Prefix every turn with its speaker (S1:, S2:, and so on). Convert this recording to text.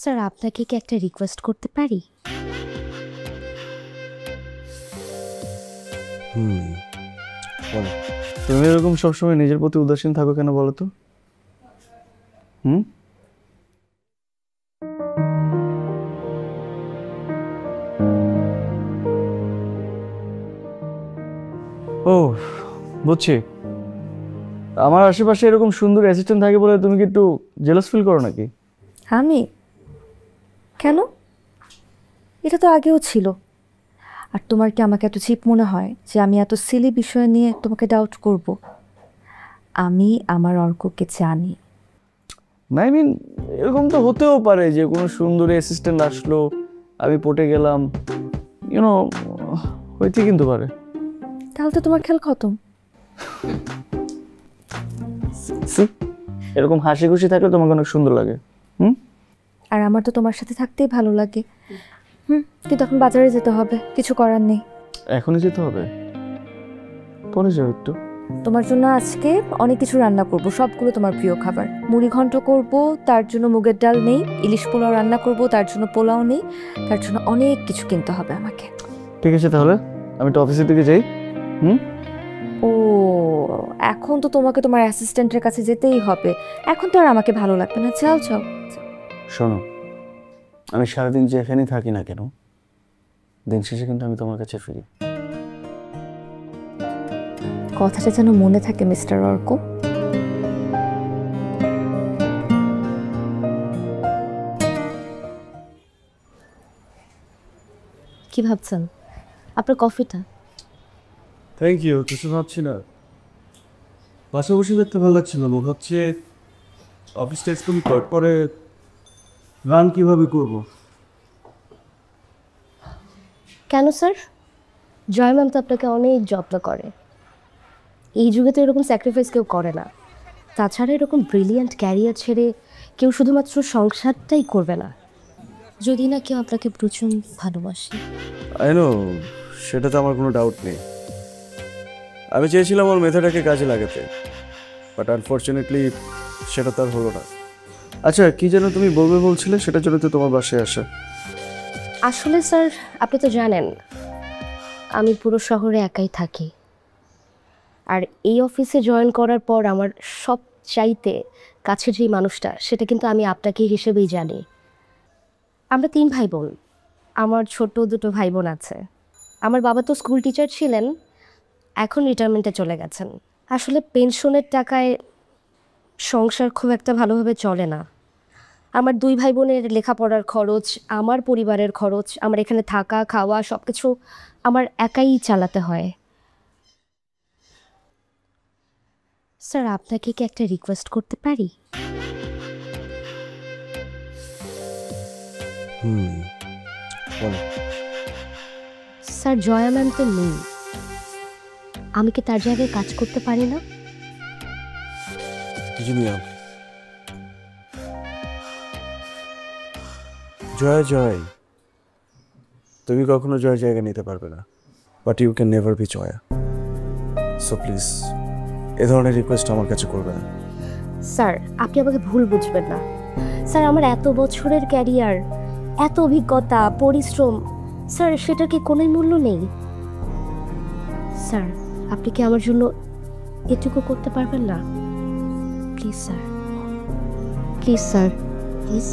S1: Sir আপনাকে কি একটা রিকোয়েস্ট করতে পারি?
S2: বলো। তুমি এরকম সবসময় নিজের প্রতি উদাসীন থাকো কেন বলো তো? ও বুঝছি। আমার আশেপাশে এরকম সুন্দর অ্যাসিস্ট্যান্ট থাকে বলে তুমি কি একটু জেলাস ফিল করো নাকি?
S1: আমি কেন? এটা তো আগেও ছিল। আর তোমার কি আমাকে এত চিপ মনে হয় যে আমি এত সিলি বিষয় নিয়ে তোমাকে ডাউট করব? আমি আমার অর্ককে জানি।
S2: না আই মিন এরকম তো হতেও পারে যে কোনো সুন্দরী অ্যাসিস্ট্যান্ট আসলো, আমি পটে গেলাম, ইউনো, হইতে কিন্তু পারে।
S1: তাহলে তো তোমার খেল খতম।
S2: এরকম হাসি খুশি থাকলে তোমাকে অনেক সুন্দর লাগে।
S1: আর আমার তো তোমার সাথে থাকতেই ভালো লাগে। কিন্তু এখন বাজারে যেতে হবে, কিছু করার নেই।
S2: এখনই যেতে হবে? পরে যাও একটু।
S1: তোমার জন্য আজকে অনেক কিছু রান্না করব, সবগুলো তোমার প্রিয় খাবার। মুড়ি ঘন্ট করব, তার জন্য মুগের ডাল নেই। ইলিশ পোলাও রান্না করব, তার জন্য পোলাও নেই। তার জন্য অনেক কিছু কিনতে হবে আমাকে।
S2: ঠিক আছে তাহলে আমি তো অফিসের দিকে যাই।
S1: ও, এখন তো তোমাকে তোমার অ্যাসিস্ট্যান্টের কাছে যেতেই হবে। এখন তো আর আমাকে ভালো লাগবে না। চল চল।
S2: শোনো, আমি সারাদিন যেখানেই থাকি না কেন, দিন শেষে কিন্তু আমি তোমার কাছে ফিরি।
S1: কথাটা যেন মনে থাকে মিস্টার অর্ক। কি ভাবছেন? আপনার কফিটা।
S3: Thank you. কিছু ভাবছি না, বাসা বসে দেখতে ভালো লাগছিল না। ভাবছি অফিসটা স্কুল পরে রান কিভাবে করব।
S4: কেন স্যার? জয় ম্যাম তো আপনাকে অনেক যত্ন করে। এই যুগে তো এরকম স্যাক্রিফাইস কেউ করে না। তাছাড়া এরকম ব্রিলিয়ান্ট ক্যারিয়ার ছেড়ে কেউ শুধুমাত্র সংসারটাই করবে না, যদি না কেউ আপনাকে প্রচুর ভালোবাসে।
S2: আই নো, সেটা তো আমার কোনো ডাউট নেই। আমি চেয়েছিলাম ওর মেধাটাকে কাজে লাগাতে, বাট আনফর্চুনেটলি সেটা তার হলো না। আচ্ছা, কি যেন তুমি বলবে বলছিলে, সেটার জন্য তো তোমার বাসায় আসা।
S4: আসলে স্যার, আপনি তো জানেন আমি পুরো শহরে একাই থাকি। আর এই অফিসে জয়েন করার পর আমার সবচাইতে কাছের যেই মানুষটা, সেটা কিন্তু আমি আপনাকে হিসেবেই জানি। আমরা 3 ভাই বোন। আমার ছোট 2 ভাই বোন আছে। আমার বাবা তো স্কুল টিচার ছিলেন, এখন রিটায়ারমেন্টে চলে গেছেন। আসলে পেনশনের টাকায় সংসার খুব একটা ভালোভাবে চলে না। আমার 2 ভাই বোনের লেখাপড়ার খরচ, আমার পরিবারের খরচ, আমার এখানে থাকা খাওয়া সব কিছু আমার একাই চালাতে হয়।
S1: স্যার আপনাকে কি একটা রিকোয়েস্ট করতে পারি?
S2: বলো।
S1: স্যার জয়া ম্যাম তো নেই, আমি কি তার জায়গায় কাজ করতে পারি না?
S2: জিনিয়া, জয় জয়, তুমি কখনো জয় জায়গা নিতে পারবে না, but you can never be Jaya. So please এ ধরনের রিকোয়েস্ট আমার কাছে করবে না।
S4: স্যার, আপনি আমাকে ভুল বুঝবেন না। স্যার, আমার এত বছরের ক্যারিয়ার, এত অভিজ্ঞতা, পরিশ্রম, স্যার সেটার কি কোনোই মূল্য নেই? স্যার, আপনি কি আমার জন্য এটুকু করতে পারবেন না? Please sir, please sir, please.